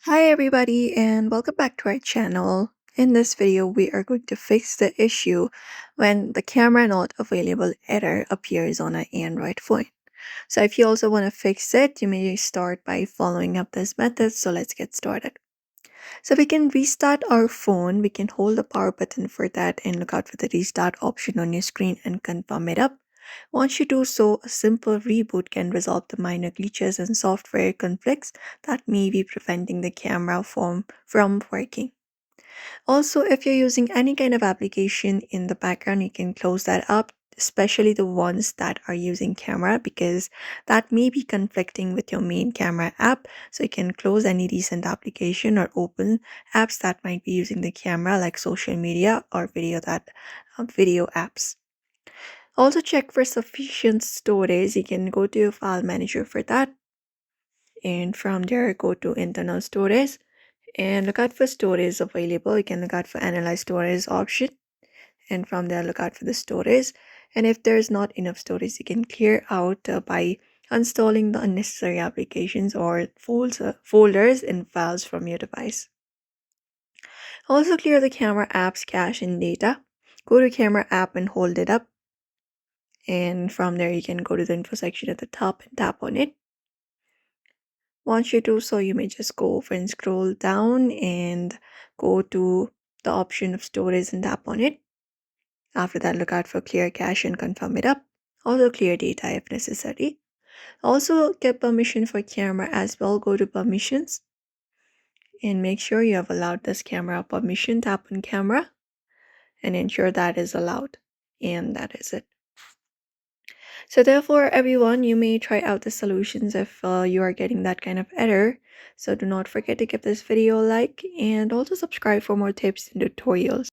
Hi everybody and welcome back to our channel. In this video, we are going to fix the issue when the camera not available error appears on an Android phone. So if you also want to fix it, you may start by following up this method. So let's get started. So we can restart our phone. We can hold the power button for that and look out for the restart option on your screen and confirm it up. Once you do so, a simple reboot can resolve the minor glitches and software conflicts that may be preventing the camera from working. Also, if you're using any kind of application in the background, you can close that up, especially the ones that are using camera, because that may be conflicting with your main camera app. So you can close any recent application or open apps that might be using the camera, like social media or video apps. Also check for sufficient storage. You can go to your file manager for that. And from there, go to internal storage and look out for storage available. You can look out for analyze storage option. And from there, look out for the storage. And if there's not enough storage, you can clear out by uninstalling the unnecessary applications or folders and files from your device. Also clear the camera app's cache and data. Go to camera app and hold it up. And from there, you can go to the info section at the top and tap on it. Once you do so, you may just go over and scroll down and go to the option of storage and tap on it. After that, look out for clear cache and confirm it up. Also clear data if necessary. Also get permission for camera as well. Go to permissions and make sure you have allowed this camera permission. Tap on camera and ensure that is allowed. And that is it. So therefore, everyone, you may try out the solutions if you are getting that kind of error. So do not forget to give this video a like and also subscribe for more tips and tutorials.